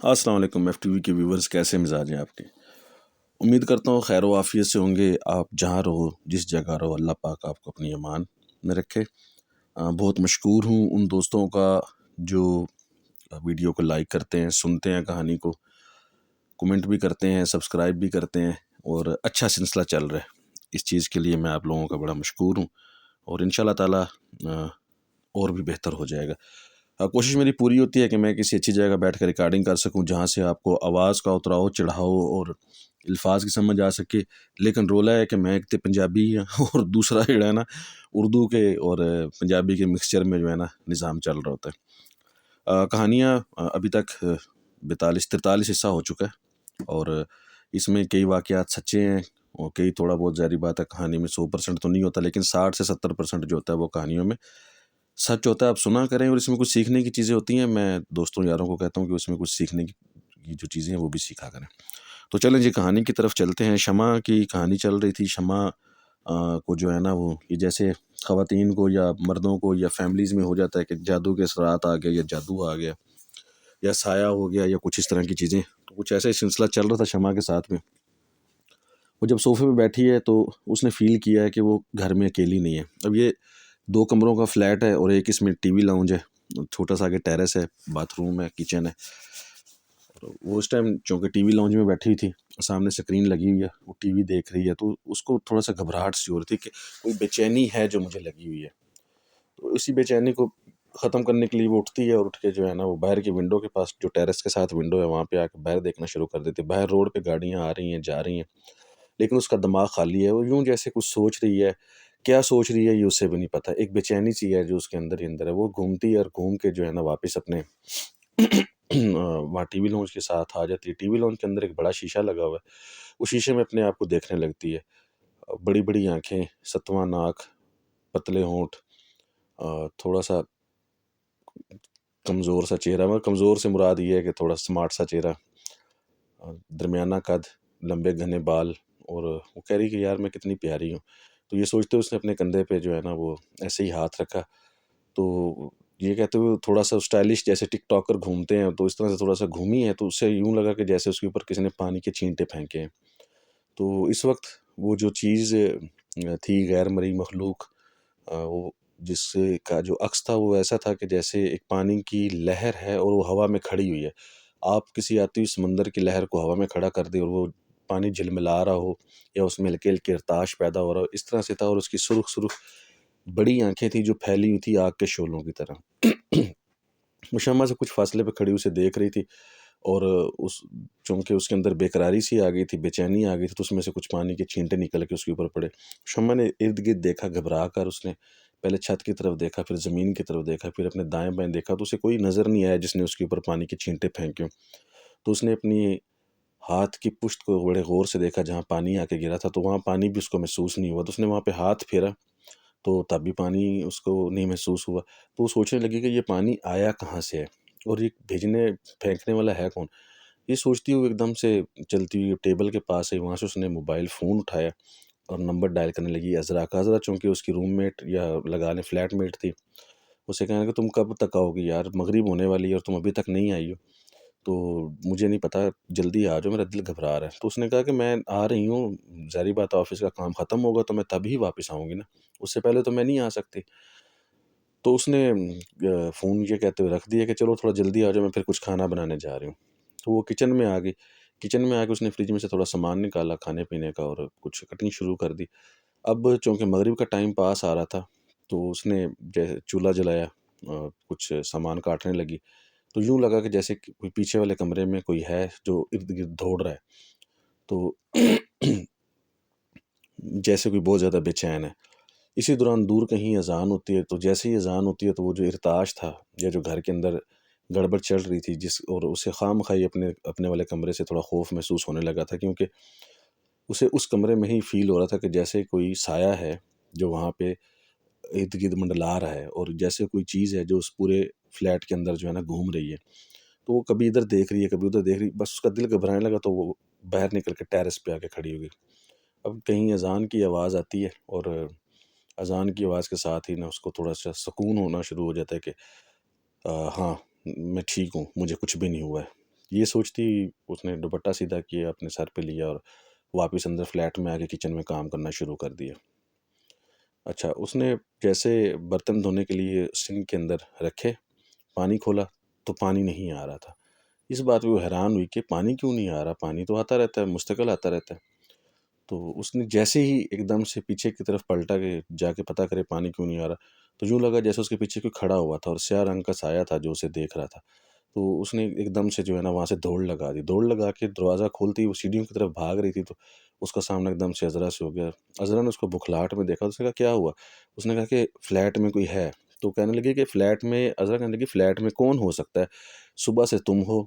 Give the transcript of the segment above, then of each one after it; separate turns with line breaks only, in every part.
السلام علیکم F T V کے ویورز، کیسے مزاج ہیں آپ کے؟ امید کرتا ہوں خیر و عافیت سے ہوں گے۔ آپ جہاں رہو، جس جگہ رہو، اللہ پاک آپ کو اپنی امان میں رکھے۔ بہت مشکور ہوں ان دوستوں کا جو ویڈیو کو لائک کرتے ہیں، سنتے ہیں کہانی کو، کومنٹ بھی کرتے ہیں، سبسکرائب بھی کرتے ہیں، اور اچھا سلسلہ چل رہا ہے۔ اس چیز کے لیے میں آپ لوگوں کا بڑا مشکور ہوں، اور انشاءاللہ تعالیٰ اور بھی بہتر ہو جائے گا۔ کوشش میری پوری ہوتی ہے کہ میں کسی اچھی جگہ بیٹھ کر ریکارڈنگ کر سکوں جہاں سے آپ کو آواز کا اتراؤ چڑھاؤ اور الفاظ کی سمجھ آ سکے، لیکن رولا ہے کہ میں ایک تو پنجابی ہوں اور دوسرا جو ہے نا اردو کے اور پنجابی کے مکسچر میں جو ہے نا نظام چل رہا ہوتا ہے۔ کہانیاں ابھی تک 42-43 حصہ ہو چکا ہے، اور اس میں کئی واقعات سچے ہیں اور کئی تھوڑا بہت ظاہری بات ہے کہانی میں 100% تو نہیں ہوتا، لیکن 60 سے 70% جو ہوتا ہے وہ کہانیوں میں سچ ہوتا ہے۔ آپ سنا کریں، اور اس میں کچھ سیکھنے کی چیزیں ہوتی ہیں۔ میں دوستوں یاروں کو کہتا ہوں کہ اس میں کچھ سیکھنے کی جو چیزیں ہیں وہ بھی سیکھا کریں۔ تو چلیں جی کہانی کی طرف چلتے ہیں۔ شمع کی کہانی چل رہی تھی۔ شمع کو جو ہے نا وہ یہ جیسے خواتین کو یا مردوں کو یا فیملیز میں ہو جاتا ہے کہ جادو کے اثرات آ گئے، یا جادو آ گیا، یا سایہ ہو گیا، یا کچھ اس طرح کی چیزیں، تو کچھ ایسا ہی سلسلہ چل رہا تھا شمع کے ساتھ میں۔ وہ جب صوفے پہ بیٹھی ہے تو اس نے فیل کیا ہے کہ وہ گھر میں اکیلی نہیں ہے۔ اب یہ 2 کمروں کا فلیٹ ہے، اور ایک اس میں ٹی وی لاؤنج ہے، چھوٹا سا آگے ٹیرس ہے، باتھ روم ہے، کچن ہے۔ وہ اس ٹائم چونکہ ٹی وی لاؤنج میں بیٹھی ہوئی تھی، سامنے سکرین لگی ہوئی ہے، وہ ٹی وی دیکھ رہی ہے، تو اس کو تھوڑا سا گھبراہٹ سی ہو رہی تھی کہ کوئی بے چینی ہے جو مجھے لگی ہوئی ہے۔ تو اسی بے چینی کو ختم کرنے کے لیے وہ اٹھتی ہے، اور اٹھ کے جو ہے نا وہ باہر کی ونڈو کے پاس، جو ٹیرس کے ساتھ ونڈو ہے، وہاں پہ آ کے باہر دیکھنا شروع کر دیتی ہے۔ باہر روڈ پہ گاڑیاں آ رہی ہیں، جا رہی ہیں، لیکن اس کا دماغ خالی ہے۔ وہ یوں جیسے کچھ سوچ رہی ہے، کیا سوچ رہی ہے یہ اسے بھی نہیں پتہ۔ ایک بے چینی سی ہے جو اس کے اندر ہی اندر ہے۔ وہ گھومتی ہے، اور گھوم کے جو ہے نا واپس اپنے وہاں ٹی وی لانچ کے ساتھ آ جاتی ہے۔ ٹی وی لانچ کے اندر ایک بڑا شیشہ لگا ہوا ہے، اس شیشے میں اپنے آپ کو دیکھنے لگتی ہے۔ بڑی بڑی آنکھیں، ستواں ناک، پتلے ہونٹ، تھوڑا سا کمزور سا چہرہ۔ مگر کمزور سے مراد یہ ہے کہ تھوڑا سمارٹ سا چہرہ، درمیانہ قد، لمبے گھنے بال، اور وہ کہہ رہی کہ یار میں کتنی پیاری ہوں۔ تو یہ سوچتے اس نے اپنے کندھے پہ جو ہے نا وہ ایسے ہی ہاتھ رکھا، تو یہ کہتے ہوئے تھوڑا سا اسٹائلش جیسے ٹک ٹاکر گھومتے ہیں، تو اس طرح سے تھوڑا سا گھومی ہے، تو اس سے یوں لگا کہ جیسے اس کے اوپر کسی نے پانی کے چھینٹے پھینکے ہیں۔ تو اس وقت وہ جو چیز تھی، غیر مرئی مخلوق، وہ جس کا جو عکس تھا وہ ایسا تھا کہ جیسے ایک پانی کی لہر ہے اور وہ ہوا میں کھڑی ہوئی ہے۔ آپ کسی آتی ہوئی سمندر کی لہر کو ہوا میں کھڑا کر دیں اور وہ پانی جھلملا رہا ہو، یا اس میں ہلکے ہلکے ارتعاش پیدا ہو رہا ہو، اس طرح سے تھا۔ اور اس کی سرخ سرخ بڑی آنکھیں تھیں جو پھیلی ہوئی تھی آگ کے شعلوں کی طرح۔ وہ شمع سے کچھ فاصلے پہ کھڑی اسے دیکھ رہی تھی، اور چونکہ اس کے اندر بےقراری سی آ گئی تھی، بے چینی آ گئی تھی، تو اس میں سے کچھ پانی کے چھینٹے نکل کے اس کے اوپر پڑے۔ شمع نے ارد گرد دیکھا، گھبرا کر اس نے پہلے چھت کی طرف دیکھا، پھر زمین کی طرف دیکھا، پھر اپنے دائیں بائیں دیکھا، تو اسے کوئی نظر نہیں آیا جس نے اس کے اوپر پانی کے چھینٹے پھینکے ہوں۔ تو اس نے اپنی ہاتھ کی پشت کو بڑے غور سے دیکھا جہاں پانی آ کے گرا تھا، تو وہاں پانی بھی اس کو محسوس نہیں ہوا۔ تو اس نے وہاں پہ ہاتھ پھیرا، تو تب بھی پانی اس کو نہیں محسوس ہوا۔ تو وہ سوچنے لگی کہ یہ پانی آیا کہاں سے ہے، اور یہ بھیجنے پھینکنے والا ہے کون۔ یہ سوچتی ہوئی ایک دم سے چلتی ہوئی ٹیبل کے پاس ہے، وہاں سے اس نے موبائل فون اٹھایا اور نمبر ڈائل کرنے لگی عذرا کا۔ عذرا چونکہ اس کی روم میٹ یا لگا لیں فلیٹ میٹ تھی، اسے کہنے کہ تم کب تک آؤ گی یار، مغرب ہونے والی ہے اور تم ابھی تک نہیں آئی ہو، تو مجھے نہیں پتہ، جلدی آ جاؤ، میرا دل گھبرا رہا ہے۔ تو اس نے کہا کہ میں آ رہی ہوں، ظاہری بات آفس کا کام ختم ہوگا تو میں تبھی واپس آؤں گی نا، اس سے پہلے تو میں نہیں آ سکتی۔ تو اس نے فون یہ کہتے ہوئے رکھ دیا کہ چلو تھوڑا جلدی آ جاؤ، میں پھر کچھ کھانا بنانے جا رہی ہوں۔ تو وہ کچن میں آ گئی۔ کچن میں آ کے اس نے فریج میں سے تھوڑا سامان نکالا کھانے پینے کا، اور کچھ کٹنگ شروع کر دی۔ اب چونکہ مغرب کا ٹائم پاس آ رہا تھا، تو اس نے چولہا جلایا، کچھ سامان کاٹنے لگی، تو یوں لگا کہ جیسے کوئی پیچھے والے کمرے میں کوئی ہے جو ارد گرد دوڑ رہا ہے، تو جیسے کوئی بہت زیادہ بے چین ہے۔ اسی دوران دور کہیں اذان ہوتی ہے، تو جیسے ہی اذان ہوتی ہے تو وہ جو ارتعاش تھا، یا جو گھر کے اندر گڑبڑ چل رہی تھی، اور اسے خواہ مخواہ اپنے والے کمرے سے تھوڑا خوف محسوس ہونے لگا تھا، کیونکہ اسے اس کمرے میں ہی فیل ہو رہا تھا کہ جیسے کوئی سایہ ہے جو وہاں پہ ارد گرد منڈلا رہا ہے، اور جیسے کوئی چیز ہے جو اس پورے فلیٹ کے اندر جو ہے نا گھوم رہی ہے۔ تو وہ کبھی ادھر دیکھ رہی ہے، کبھی ادھر دیکھ رہی ہے، بس اس کا دل گھبرانے لگا، تو وہ باہر نکل کے ٹیرس پہ آ کے کھڑی ہو گئی۔ اب کہیں اذان کی آواز آتی ہے، اور اذان کی آواز کے ساتھ ہی نا اس کو تھوڑا سا سکون ہونا شروع ہو جاتا ہے کہ ہاں میں ٹھیک ہوں، مجھے کچھ بھی نہیں ہوا ہے، یہ سوچتی اس نے دوپٹہ سیدھا کیا، اپنے سر پہ لیا اور واپس اندر فلیٹ میں آ کے کچن میں کام کرنا شروع کر دیا۔ اچھا، اس نے جیسے برتن دھونے کے لیے سنک کے اندر رکھے، پانی کھولا تو پانی نہیں آ رہا تھا۔ اس بات پہ وہ حیران ہوئی کہ پانی کیوں نہیں آ رہا، پانی تو آتا رہتا ہے، مستقل آتا رہتا ہے۔ تو اس نے جیسے ہی ایک دم سے پیچھے کی طرف پلٹا کہ جا کے پتہ کرے پانی کیوں نہیں آ رہا، تو یوں لگا جیسے اس کے پیچھے کوئی کھڑا ہوا تھا اور سیاہ رنگ کا سایہ تھا جو اسے دیکھ رہا تھا۔ تو اس نے ایک دم سے جو ہے نا وہاں سے دوڑ لگا دی، دوڑ لگا کے دروازہ کھولتی وہ سیڑھیوں کی طرف بھاگ رہی تھی، تو اس کا سامنا ایک دم سے عذرا سے ہو گیا۔ عذرا نے اس کو بکھلاہٹ میں دیکھا، اس نے کہا کیا ہوا؟ اس نے کہا کہ فلیٹ میں کوئی ہے۔ تو کہنے لگی کہ فلیٹ میں، عذرا کہنے لگی فلیٹ میں کون ہو سکتا ہے، صبح سے تم ہو،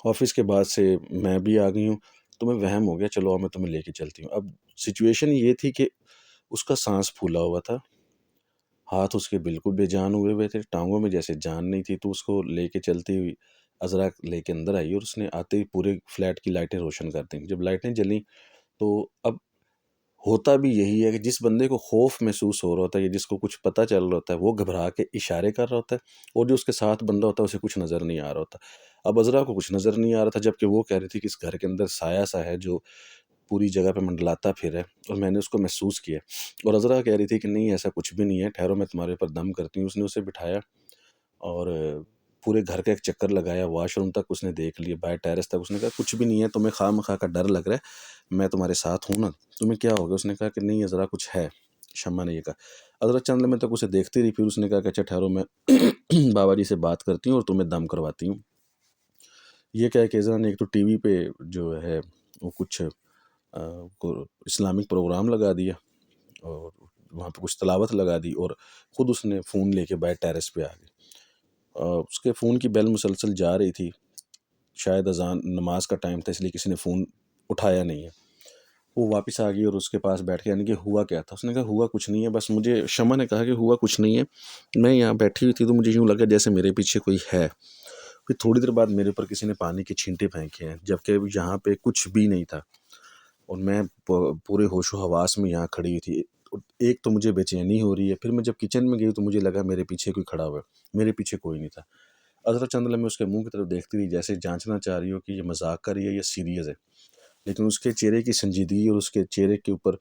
آفس کے بعد سے میں بھی آ گئی ہوں، تمہیں وہم ہو گیا، چلو میں تمہیں لے کے چلتی ہوں۔ اب سچویشن یہ تھی کہ اس کا سانس پھولا ہوا تھا، ہاتھ اس کے بالکل بے جان ہوئے تھے، ٹانگوں میں جیسے جان نہیں تھی، تو اس کو لے کے چلتی ہوئی عذرا لے کے اندر آئی اور اس نے آتے ہی پورے فلیٹ کی لائٹیں روشن کر دیں۔ جب لائٹیں جلیں تو اب ہوتا بھی یہی ہے کہ جس بندے کو خوف محسوس ہو رہا ہوتا ہے یا جس کو کچھ پتہ چل رہا ہوتا ہے وہ گھبرا کے اشارے کر رہا ہوتا ہے، اور جو اس کے ساتھ بندہ ہوتا ہے اسے کچھ نظر نہیں آ رہا ہوتا۔ اب عذرا کو کچھ نظر نہیں آ رہا تھا، جبکہ وہ کہہ رہی تھی کہ اس گھر کے اندر سایہ سا ہے جو پوری جگہ پہ منڈلاتا پھر ہے، اور میں نے اس کو محسوس کیا۔ اور عذرا کہہ رہی تھی کہ نہیں ایسا کچھ بھی نہیں ہے، ٹھہرو میں تمہارے اوپر دم کرتی ہوں۔ اس نے اسے بٹھایا اور پورے گھر کا ایک چکر لگایا، واش روم تک اس نے دیکھ لیا، باہر ٹیرس تک۔ اس نے کہا کچھ بھی نہیں ہے، تمہیں خواہ مخواہ کا ڈر لگ رہا ہے، میں تمہارے ساتھ ہوں نا، تمہیں کیا ہوگا؟ اس نے کہا کہ نہیں عذرا کچھ ہے، شمع نے یہ کہا۔ عذرا چند لمحے تک اسے دیکھتی رہی، پھر اس نے کہا کہ اچھا ٹھہرو میں بابا جی سے بات کرتی ہوں اور تمہیں دم کرواتی ہوں۔ یہ کہہ کے عذرا نے ایک تو ٹی وی پہ جو ہے وہ کچھ اسلامک پروگرام لگا دیا اور وہاں پہ کچھ تلاوت لگا دی، اور خود اس نے فون لے کے باہر ٹیرس پہ آ گئی۔ اس کے فون کی بیل مسلسل جا رہی تھی، شاید اذان نماز کا ٹائم تھا اس لیے کسی نے فون اٹھایا نہیں ہے۔ وہ واپس آ گئی اور اس کے پاس بیٹھ کے، یعنی کہ ہوا کیا تھا؟ اس نے کہا ہوا کچھ نہیں ہے، بس مجھے، شمع نے کہا کہ ہوا کچھ نہیں ہے، میں یہاں بیٹھی ہوئی تھی تو مجھے یوں لگا جیسے میرے پیچھے کوئی ہے۔ پھر تھوڑی دیر بعد میرے اوپر کسی نے پانی کے چھینٹے پھینکے ہیں، جبکہ یہاں پہ کچھ بھی نہیں تھا اور میں پورے ہوش و حواس میں یہاں کھڑی ہوئی تھی۔ ایک تو مجھے بے چینی ہو رہی ہے، پھر میں جب کچن میں گئی تو مجھے لگا میرے پیچھے کوئی کھڑا ہوا ہے، میرے پیچھے کوئی نہیں تھا۔ عذرا چند لمحے اس کے منہ کی طرف دیکھتی رہی، جیسے جانچنا چاہ رہی ہو کہ یہ مذاق کر رہی ہے یا سیریس ہے، لیکن اس کے چہرے کی سنجیدگی اور اس کے چہرے کے اوپر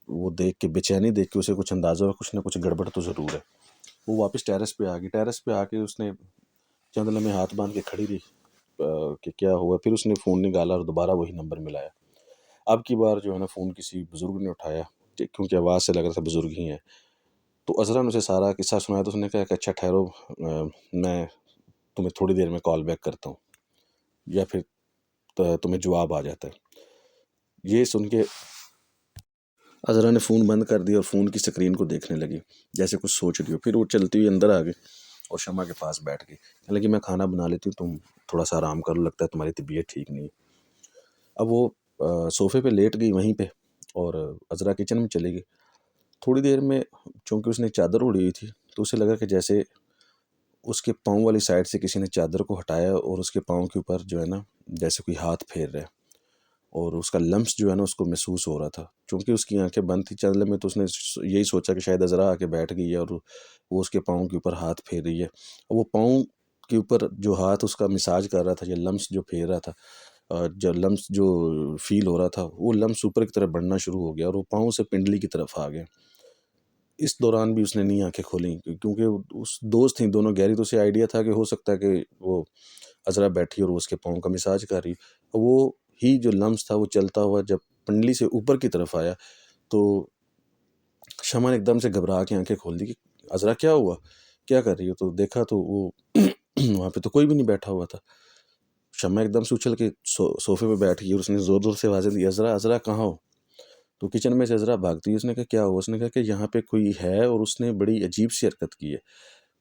وہ دیکھ کے، بے چینی دیکھ کے اسے کچھ اندازہ ہوا کچھ نہ کچھ گڑبڑ تو ضرور ہے۔ وہ واپس ٹیرس پہ آ گئی، ٹیرس پہ آ کے اس نے چند لمحے ہاتھ باندھ کے کھڑی رہی کہ کیا ہوا۔ پھر اس نے فون نکالا اور دوبارہ وہی نمبر ملایا۔ اب کی بار جو ہے نا فون کسی بزرگ نے اٹھایا، کیونکہ آواز سے لگ رہا تھا بزرگ ہی ہیں۔ تو عذرا نے اسے سارا قصہ سنایا، تو اس نے کہا کہ اچھا ٹھہرو، میں تمہیں تھوڑی دیر میں کال بیک کرتا ہوں، یا پھر تمہیں جواب آ جاتا ہے۔ یہ سن کے عذرا نے فون بند کر دیا اور فون کی اسکرین کو دیکھنے لگی جیسے کچھ سوچ رہی ہو۔ پھر وہ چلتی ہوئی اندر آ گئی اور شمع کے پاس بیٹھ گئی، کہنے لگی میں کھانا بنا لیتی ہوں، تم تھوڑا سا آرام کرو، لگتا ہے تمہاری طبیعت ٹھیک نہیں ہے۔ اب وہ صوفے پہ لیٹ گئی وہیں پہ، اور عذرا کچن میں چلی گئی۔ تھوڑی دیر میں چونکہ اس نے چادر اڑی ہوئی تھی تو اسے لگا کہ جیسے اس کے پاؤں والی سائڈ سے کسی نے چادر کو ہٹایا اور اس کے پاؤں کے اوپر جو ہے نا جیسے کوئی ہاتھ پھیر رہا ہے، اور اس کا لمس جو ہے نا اس کو محسوس ہو رہا تھا۔ چونکہ اس کی آنکھیں بند تھی چند لمحے، تو اس نے یہی سوچا کہ شاید عذرا آ کے بیٹھ گئی ہے اور وہ اس کے پاؤں کے اوپر ہاتھ پھیر رہی ہے۔ اور وہ پاؤں کے اوپر جو ہاتھ اس کا مساج کر رہا تھا یا لمس جو پھیر رہا تھا، جو لمس جو فیل ہو رہا تھا، وہ لمس اوپر کی طرف بڑھنا شروع ہو گیا اور وہ پاؤں سے پنڈلی کی طرف آ گیا۔ اس دوران بھی اس نے نہیں آنکھیں کھولیں، کیونکہ اس دوست تھیں دونوں گہری، تو اسے آئیڈیا تھا کہ ہو سکتا ہے کہ وہ عذرا بیٹھی اور وہ اس کے پاؤں کا مساج کر رہی۔ وہ ہی جو لمس تھا وہ چلتا ہوا جب پنڈلی سے اوپر کی طرف آیا تو شمع نے ایک دم سے گھبرا کے آنکھیں کھول دی کہ عذرا کیا ہوا، کیا کر رہی ہو؟ تو دیکھا تو وہ وہاں پہ تو کوئی بھی نہیں بیٹھا ہوا تھا۔ شمع ایک دم سے اچھل کے صوفے پہ بیٹھ گئی اور اس نے زور زور سے آوازیں دی، عذرا عذرا کہاں ہو؟ تو کچن میں سے عذرا بھاگتی ہے، اس نے کہا کیا ہوا؟ اس نے کہا کہ یہاں پہ کوئی ہے اور اس نے بڑی عجیب سی حرکت کی ہے۔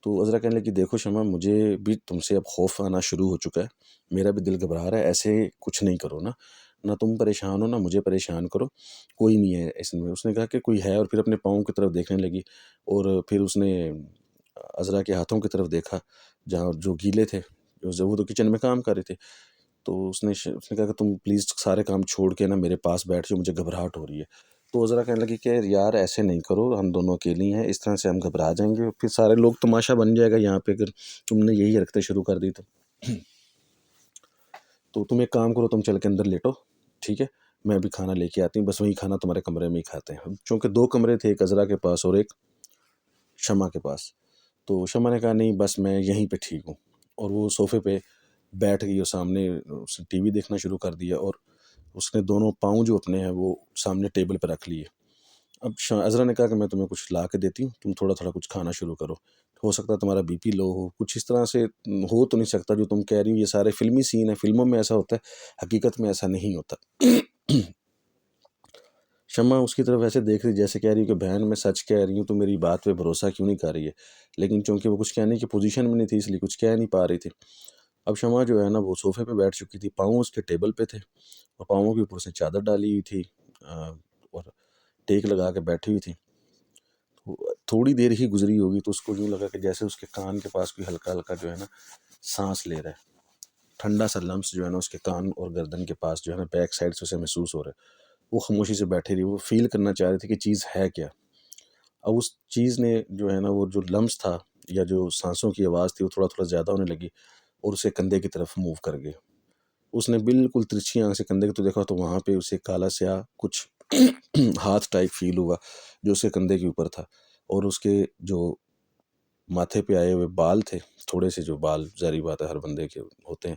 تو عذرا کہنے لگی دیکھو شمع، مجھے بھی تم سے اب خوف آنا شروع ہو چکا ہے، میرا بھی دل گھبرا رہا ہے، ایسے کچھ نہیں کرو نا، نہ تم پریشان ہو نہ مجھے پریشان کرو، کوئی نہیں ہے اس میں۔ اس نے کہا کہ کوئی ہے، اور پھر اپنے پاؤں کی طرف دیکھنے لگی، اور پھر اس نے عذرا کے ہاتھوں کی طرف دیکھا جہاں جو گیلے تھے، وہ تو کچن میں کام کر رہے تھے۔ تو اس نے کہا کہ تم پلیز سارے کام چھوڑ کے نا میرے پاس بیٹھ جاؤ، مجھے گھبراہٹ ہو رہی ہے۔ تو عذرا کہنے لگی کہ یار ایسے نہیں کرو، ہم دونوں اکیلی ہیں، اس طرح سے ہم گھبرا جائیں گے، پھر سارے لوگ تماشا بن جائے گا یہاں پہ اگر تم نے یہی حرکتیں شروع کر دی تو۔ تو تم ایک کام کرو، تم چل کے اندر لیٹو، ٹھیک ہے، میں ابھی کھانا لے کے آتی ہوں، بس وہی کھانا تمہارے کمرے میں ہی کھاتے ہیں. چونکہ 2 کمرے تھے، ایک عذرا کے پاس اور ایک شمع کے پاس. تو شمع نے کہا نہیں بس میں یہیں پہ ٹھیک ہوں، اور وہ صوفے پہ بیٹھ گئی اور سامنے اس نے ٹی وی دیکھنا شروع کر دیا، اور اس نے دونوں پاؤں جو اپنے ہیں وہ سامنے ٹیبل پہ رکھ لیے. اب عذرا نے کہا کہ میں تمہیں کچھ لا کے دیتی ہوں، تم تھوڑا تھوڑا کچھ کھانا شروع کرو، ہو سکتا ہے تمہارا بی پی لو ہو، کچھ اس طرح سے ہو تو نہیں سکتا جو تم کہہ رہی ہو. یہ سارے فلمی سین ہیں، فلموں میں ایسا ہوتا ہے، حقیقت میں ایسا نہیں ہوتا. شمع اس کی طرف ایسے دیکھ رہی جیسے کہہ رہی کہ بہن میں سچ کہہ رہی ہوں، تو میری بات پہ بھروسہ کیوں نہیں کر رہی ہے. لیکن چونکہ وہ کچھ کہنے کی پوزیشن میں نہیں تھی، اس لیے کچھ کہہ نہیں پا رہی تھی. اب شمع جو ہے نا وہ صوفے پہ بیٹھ چکی تھی، پاؤں اس کے ٹیبل پہ تھے، اور پاؤں کے اوپر سے چادر ڈالی ہوئی تھی، اور ٹیک لگا کے بیٹھی ہوئی تھی. تھوڑی دیر ہی گزری ہوگی تو اس کو یوں لگا کہ جیسے اس کے کان کے پاس کوئی ہلکا ہلکا جو ہے نا سانس لے رہا ہے. ٹھنڈا سا لمس جو ہے نا اس کے کان اور گردن کے پاس جو ہے نا بیک سائڈ سے اسے محسوس ہو رہا ہے. وہ خاموشی سے بیٹھی رہی، وہ فیل کرنا چاہ رہی تھی کہ چیز ہے کیا. اب اس چیز نے جو ہے نا وہ جو لمس تھا یا جو سانسوں کی آواز تھی وہ تھوڑا تھوڑا زیادہ ہونے لگی، اور اسے کندھے کی طرف موو کر گئی. اس نے بالکل ترچھی آنکھ سے کندھے کی تو دیکھا تو وہاں پہ اسے کالا سیاہ کچھ ہاتھ ٹائپ فیل ہوا جو اس کے کندھے کے اوپر تھا، اور اس کے جو ماتھے پہ آئے ہوئے بال تھے، تھوڑے سے جو بال ظاہری بات ہے ہر بندے کے ہوتے ہیں،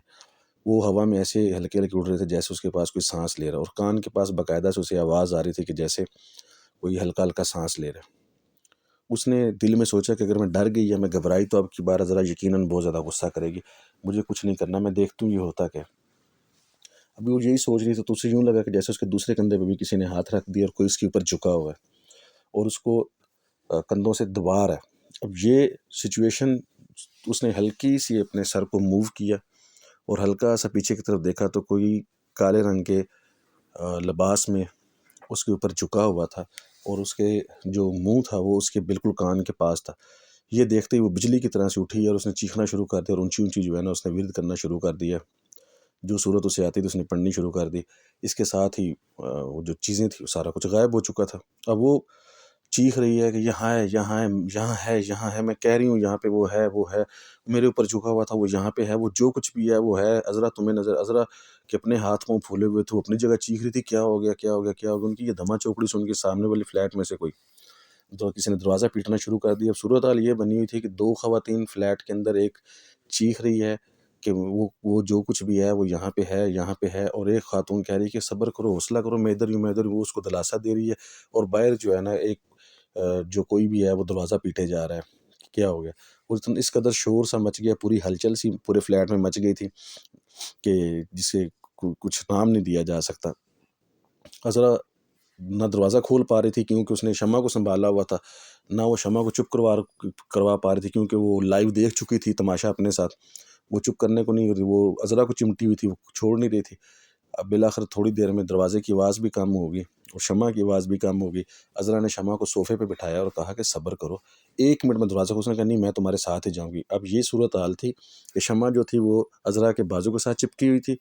وہ ہوا میں ایسے ہلکے ہلکے اڑ رہے تھے جیسے اس کے پاس کوئی سانس لے رہا، اور کان کے پاس باقاعدہ سے اسے آواز آ رہی تھی کہ جیسے کوئی ہلکا ہلکا سانس لے رہا ہے. اس نے دل میں سوچا کہ اگر میں ڈر گئی یا میں گھبرائی تو اب کی بار ذرا یقیناً بہت زیادہ غصہ کرے گی، مجھے کچھ نہیں کرنا، میں دیکھتی ہوں یہ ہوتا کیا. ابھی وہ یہی سوچ رہی تھی تو اسے یوں لگا کہ جیسے اس کے دوسرے کندھے پہ بھی کسی نے ہاتھ رکھ دیا اور کوئی اس کے اوپر جھکا ہوا ہے اور اس کو کندھوں سے دبا رہا ہے. اب یہ سچویشن اس نے ہلکی سی اپنے سر کو موو کیا اور ہلکا سا پیچھے کی طرف دیکھا تو کوئی کالے رنگ کے لباس میں اس کے اوپر جھکا ہوا تھا، اور اس کے جو منہ تھا وہ اس کے بالکل کان کے پاس تھا. یہ دیکھتے ہی وہ بجلی کی طرح سے اٹھی اور اس نے چیخنا شروع کر دیا، اور اونچی اونچی جو ہے نا اس نے ورد کرنا شروع کر دیا. جو صورت اسے آتی تھی اس نے پڑھنی شروع کر دی. اس کے ساتھ ہی وہ جو چیزیں تھیں وہ سارا کچھ غائب ہو چکا تھا. اب وہ چیخ رہی ہے کہ یہاں ہے، یہاں ہے، یہاں ہے، یہاں ہے، میں کہہ رہی ہوں یہاں پہ وہ ہے، وہ ہے، میرے اوپر جھکا ہوا تھا وہ یہاں پہ ہے، وہ جو کچھ بھی ہے وہ ہے. عذرا تمہیں نظر، عذرا کہ اپنے ہاتھ پاؤں پھولے ہوئے تھے، وہ اپنی جگہ چیخ رہی تھی کیا ہو گیا، کیا ہو گیا، کیا ہو گیا. ان کی یہ دھما چوکڑی سن کے سامنے والی فلیٹ میں سے کوئی تو کسی نے دروازہ پیٹنا شروع کر دیا. اب صورتحال یہ بنی ہوئی تھی کہ 2 خواتین فلیٹ کے اندر، ایک چیخ رہی ہے کہ وہ جو کچھ بھی ہے وہ یہاں پہ ہے، یہاں پہ ہے، اور ایک خاتون کہہ رہی ہے کہ صبر کرو، حوصلہ کرو، میں ادھر ہوں، میں ادھر ہوں. وہ اس کو دلاسا دے رہی ہے، اور باہر جو ہے نا ایک جو کوئی بھی ہے وہ دروازہ پیٹے جا رہا ہے کیا ہو گیا. اس قدر شور سا مچ گیا، پوری ہلچل سی پورے فلیٹ میں مچ گئی تھی کہ جسے کچھ نام نہیں دیا جا سکتا. عذرا نہ دروازہ کھول پا رہی تھی کیونکہ اس نے شمع کو سنبھالا ہوا تھا، نہ وہ شمع کو چپ کروا پا رہی تھی کیونکہ وہ لائیو دیکھ چکی تھی تماشا اپنے ساتھ. وہ چپ کرنے کو نہیں، وہ عذرا کو چمٹی ہوئی تھی، وہ چھوڑ نہیں رہی تھی. اب بالآخر تھوڑی دیر میں دروازے کی آواز بھی کم ہوگی اور شمع کی آواز بھی کم ہوگی. عذرا نے شمع کو صوفے پہ بٹھایا اور کہا کہ صبر کرو، 1 منٹ میں دروازہ کو. اس نے کہا نہیں میں تمہارے ساتھ ہی جاؤں گی. اب یہ صورتحال تھی کہ شمع جو تھی وہ عذرا کے بازو کے ساتھ چپکی ہوئی تھی،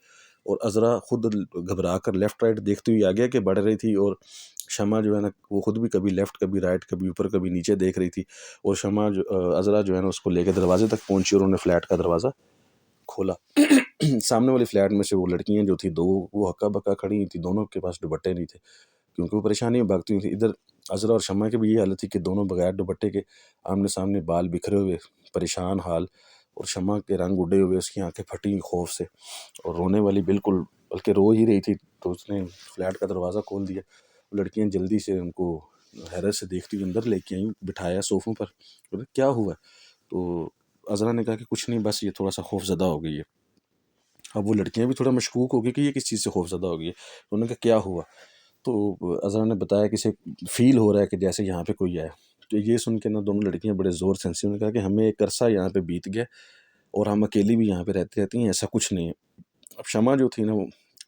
اور عذرا خود گھبرا کر لیفٹ رائٹ دیکھتی ہوئی آگے کے بڑھ رہی تھی، اور شمع جو ہے نا وہ خود بھی کبھی لیفٹ کبھی رائٹ کبھی اوپر کبھی نیچے دیکھ رہی تھی. اور شمع عذرا جو ہے نا اس کو لے کے دروازے تک پہنچی اور انہوں نے فلیٹ کا دروازہ کھولا. سامنے والی فلیٹ میں سے وہ لڑکیاں جو تھی 2 وہ ہکا بکا کھڑی تھی، دونوں کے پاس دوپٹے نہیں تھے کیونکہ وہ پریشانی میں بھاگتی ہوئی تھی. ادھر عذرا اور شمع کی بھی یہ حالت تھی کہ دونوں بغیر دوپٹے کے آمنے سامنے، بال بکھرے ہوئے، پریشان حال، اور شمع کے رنگ اڑے ہوئے، اس کی آنکھیں پھٹی خوف سے اور رونے والی بالکل، بلکہ رو ہی رہی تھی. تو اس نے فلیٹ کا دروازہ کھول دیا. لڑکیاں جلدی سے ان کو حیرت سے دیکھتی ہوئی اندر لے کے آئیں، بٹھایا صوفوں پر. کیا ہوا؟ تو عذرا نے کہا کہ کچھ نہیں، بس یہ تھوڑا سا خوف زدہ ہو گئی ہے. اب وہ لڑکیاں بھی تھوڑا مشکوک ہو گئی کہ یہ کس چیز سے خوف زدہ ہو گئی ہے. انہوں نے کہا کیا ہوا؟ تو عذرا نے بتایا کہ اسے فیل ہو رہا ہے کہ جیسے یہاں پہ کوئی ہے. تو یہ سن کے نا دونوں لڑکیاں بڑے زور سے ہنسی. انہوں نے کہا کہ ہمیں ایک عرصہ یہاں پہ بیت گیا اور ہم اکیلی بھی یہاں پہ رہتی ہیں، ایسا کچھ نہیں ہے. اب شمع جو تھی نا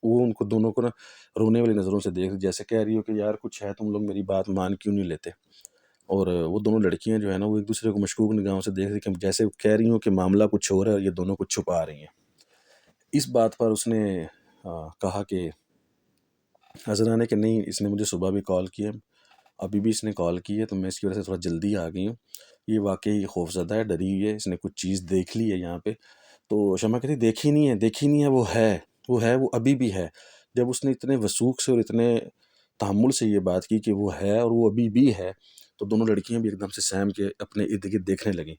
وہ ان کو دونوں کو نا رونے والی نظروں سے دیکھ جیسے کہہ رہی ہو کہ یار کچھ ہے، تم لوگ میری بات مان کیوں نہیں لیتے. اور وہ دونوں لڑکیاں جو ہے نا وہ ایک دوسرے کو مشکوک نگاہوں سے دیکھ رہی کہ جیسے کہہ رہی ہوں کہ معاملہ کچھ ہو رہا ہے اور یہ دونوں کچھ چھپا رہی ہیں. اس بات پر اس نے کہا کہ عذرا نے کہ نہیں، اس نے مجھے صبح بھی کال کی ہے، ابھی بھی اس نے کال کی ہے، تو میں اس کی وجہ سے تھوڑا جلدی آ گئی ہوں. یہ واقعی خوف زدہ ہے، ڈری ہوئی ہے، اس نے کچھ چیز دیکھ لی ہے یہاں پہ. تو شمع کہتی دیکھی نہیں ہے، دیکھی نہیں ہے، وہ ہے. وہ ہے، وہ ابھی بھی ہے۔ جب اس نے اتنے وثوق سے اور اتنے تحمل سے یہ بات کی کہ وہ ہے اور وہ ابھی بھی ہے، تو دونوں لڑکیاں بھی ایک دم سے سہم کے اپنے ارد گرد دیکھنے لگیں۔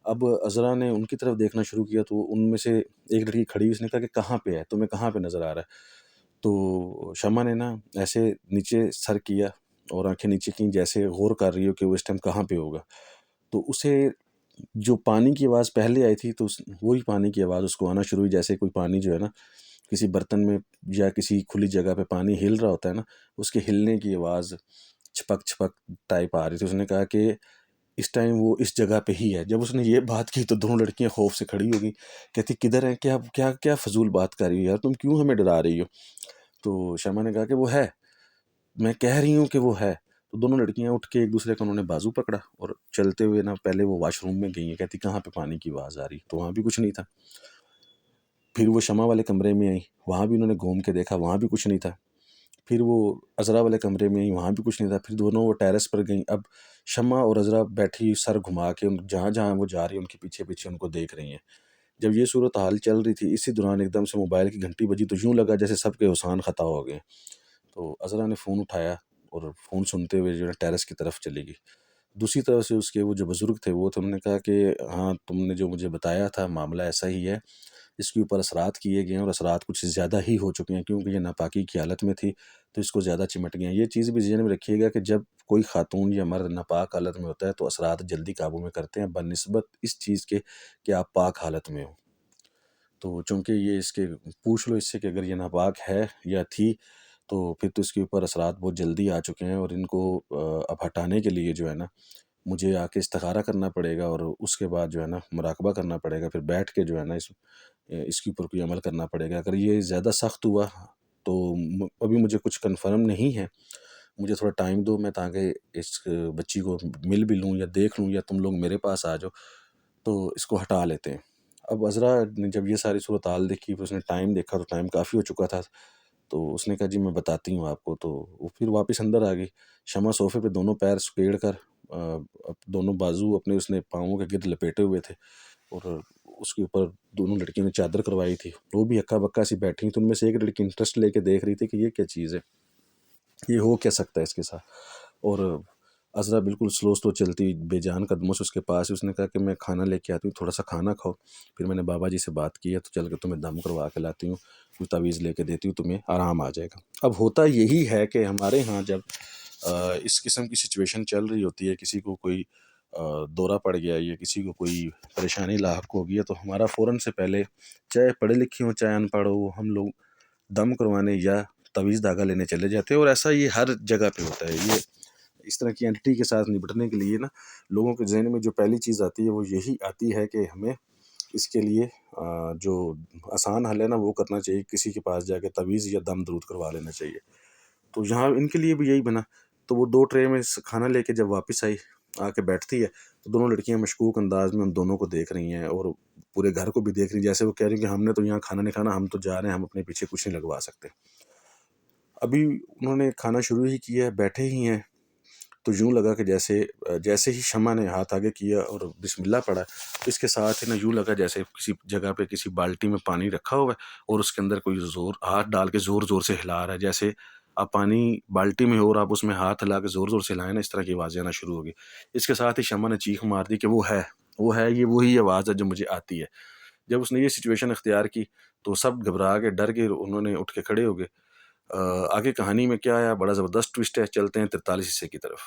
اب عذرا نے ان کی طرف دیکھنا شروع کیا تو ان میں سے ایک لڑکی کھڑی، اس نے کہا کہ کہاں پہ ہے، تمہیں کہاں پہ نظر آ رہا ہے؟ تو شمع نے نا ایسے نیچے سر کیا اور آنکھیں نیچے کیں، جیسے غور کر رہی ہو کہ وہ اس ٹائم کہاں پہ ہوگا۔ تو اسے جو پانی کی آواز پہلے آئی تھی، تو وہی پانی کی آواز اس کو آنا شروع ہوئی، جیسے کوئی پانی جو ہے نا کسی برتن میں یا کسی کھلی جگہ پہ پانی ہل رہا ہوتا ہے نا، اس کے ہلنے کی آواز چھپک چھپک ٹائپ آ رہی تھی۔ اس نے کہا کہ اس ٹائم وہ اس جگہ پہ ہی ہے۔ جب اس نے یہ بات کی تو دونوں لڑکیاں خوف سے کھڑی ہو گئی، کہتی کدھر ہیں، کیا کیا کیا فضول بات کر رہی ہو یار، تم کیوں ہمیں ڈرا رہی ہو؟ تو شمع نے کہا کہ وہ ہے، میں کہہ رہی ہوں کہ وہ ہے۔ تو دونوں لڑکیاں اٹھ کے ایک دوسرے کا انہوں نے بازو پکڑا اور چلتے ہوئے نا پہلے وہ واش روم میں گئی ہیں، کہتی کہاں پہ پانی کی آواز آ رہی، تو وہاں بھی کچھ نہیں تھا۔ پھر وہ شمع والے کمرے میں آئی، وہاں بھی انہوں نے گھوم کے دیکھا، وہاں بھی کچھ نہیں تھا۔ پھر وہ عذرا والے کمرے میں آئی، وہاں بھی کچھ نہیں تھا۔ پھر دونوں وہ ٹیرس پر گئیں۔ اب شمع اور عذرا بیٹھی سر گھما کے جہاں جہاں وہ جا رہی ہیں ان کے پیچھے پیچھے ان کو دیکھ رہی ہیں۔ جب یہ صورتحال چل رہی تھی، اسی دوران ایک دم سے موبائل کی گھنٹی بجی، تو یوں لگا جیسے سب کے ہوسان خطا ہو گئے۔ تو عذرا نے فون اٹھایا اور فون سنتے ہوئے جو ہے ٹیرس کی طرف چلی گئی۔ دوسری طرف سے اس کے وہ جو بزرگ تھے وہ تھے، انہوں نے کہا کہ ہاں تم نے جو مجھے بتایا تھا معاملہ ایسا ہی ہے، اس کے اوپر اثرات کیے گئے ہیں اور اثرات کچھ زیادہ ہی ہو چکے ہیں، کیونکہ یہ ناپاکی کی حالت میں تھی تو اس کو زیادہ چمٹ گئے ہیں۔ یہ چیز بھی ذہن میں رکھیے گا کہ جب کوئی خاتون یا مرد ناپاک حالت میں ہوتا ہے تو اثرات جلدی قابو میں کرتے ہیں بنسبت اس چیز کے کہ آپ پاک حالت میں ہو۔ تو چونکہ یہ اس کے پوچھ لو اس سے کہ اگر یہ ناپاک ہے یا تھی تو پھر تو اس کے اوپر اثرات بہت جلدی آ چکے ہیں، اور ان کو اب ہٹانے کے لیے جو ہے نا مجھے آ کے استخارہ کرنا پڑے گا، اور اس کے بعد جو ہے نا مراقبہ کرنا پڑے گا، پھر بیٹھ کے جو ہے نا اس کے اوپر کوئی عمل کرنا پڑے گا۔ اگر یہ زیادہ سخت ہوا تو ابھی مجھے کچھ کنفرم نہیں ہے، مجھے تھوڑا ٹائم دو، میں تاکہ اس بچی کو مل بھی لوں یا دیکھ لوں، یا تم لوگ میرے پاس آ جاؤ تو اس کو ہٹا لیتے ہیں۔ اب عذرا نے جب یہ ساری صورتحال دیکھی، پھر اس نے ٹائم دیکھا تو ٹائم کافی ہو چکا تھا، تو اس نے کہا جی میں بتاتی ہوں آپ کو۔ تو وہ پھر واپس اندر آ گئی۔ شمع صوفے پہ دونوں پیر سکیڑ کر دونوں بازو اپنے اس نے پاؤں کے گرد لپیٹے ہوئے تھے، اور اس کے اوپر دونوں لڑکیوں نے چادر کروائی تھی، وہ بھی ہکا بکا سی بیٹھی، تو ان میں سے ایک لڑکی انٹرسٹ لے کے دیکھ رہی تھی کہ یہ کیا چیز ہے، یہ ہو کیا سکتا ہے اس کے ساتھ۔ اور عذرا بالکل سلو چلتی بے جان قدموں سے اس کے پاس، اس نے کہا کہ میں کھانا لے کے آتی ہوں، تھوڑا سا کھانا کھاؤ، پھر میں نے بابا جی سے بات کی ہے تو چل کے تمہیں دم کروا کے لاتی ہوں، کوئی تعویذ لے کے دیتی ہوں، تمہیں آرام آ جائے گا۔ اب ہوتا یہی ہے کہ ہمارے ہاں جب اس قسم کی سچویشن چل رہی ہوتی ہے، کسی کو کوئی دورہ پڑ گیا یا کسی کو کوئی پریشانی لاحق ہو گیا، تو ہمارا فوراً سے پہلے چاہے پڑھے لکھے ہوں چاہے ان پڑھ ہو، ہم لوگ دم کروانے یا تعویذ دھاگا لینے چلے جاتے ہیں۔ اور ایسا یہ ہر جگہ پہ ہوتا ہے۔ یہ اس طرح کی اینٹی کے ساتھ نپٹنے کے لیے نا لوگوں کے ذہن میں جو پہلی چیز آتی ہے وہ یہی آتی ہے کہ ہمیں اس کے لیے جو آسان حل ہے نا وہ کرنا چاہیے، کسی کے پاس جا کے تعویذ یا دم درود کروا لینا چاہیے۔ تو یہاں ان کے لیے بھی یہی بنا۔ تو وہ 2 ٹرے میں کھانا لے کے جب واپس آئی، آ کے بیٹھتی ہے تو دونوں لڑکیاں مشکوک انداز میں ان دونوں کو دیکھ رہی ہیں، اور پورے گھر کو بھی دیکھ رہی ہیں، جیسے وہ کہہ رہی ہیں کہ ہم نے تو یہاں کھانا نہیں کھانا، ہم تو جا رہے ہیں، ہم اپنے پیچھے کچھ نہیں لگوا سکتے۔ ابھی انہوں نے کھانا شروع ہی کیا ہے، بیٹھے ہی ہیں، تو یوں لگا کہ جیسے ہی شمع نے ہاتھ آگے کیا اور بسم اللہ پڑھا، اس کے ساتھ ہی نا یوں لگا جیسے کسی جگہ پہ کسی بالٹی میں پانی رکھا ہوا ہے اور اس کے اندر کوئی ہاتھ ڈال کے زور زور سے ہلا رہا ہے، جیسے آپ پانی بالٹی میں ہو اور آپ اس میں ہاتھ ہلا کے زور زور سے ہلائیں نا، اس طرح کی آوازیں آنا شروع ہو گئی۔ اس کے ساتھ ہی شمع نے چیخ مار دی کہ وہ ہے، یہ وہی آواز ہے جو مجھے آتی ہے۔ جب اس نے یہ سچویشن اختیار کی تو سب گھبرا کے ڈر کے انہوں نے اٹھ کے کھڑے ہو گئے۔ آگے کہانی میں کیا ہے، بڑا زبردست ٹوسٹ ہے، چلتے ہیں 43 حصے کی طرف۔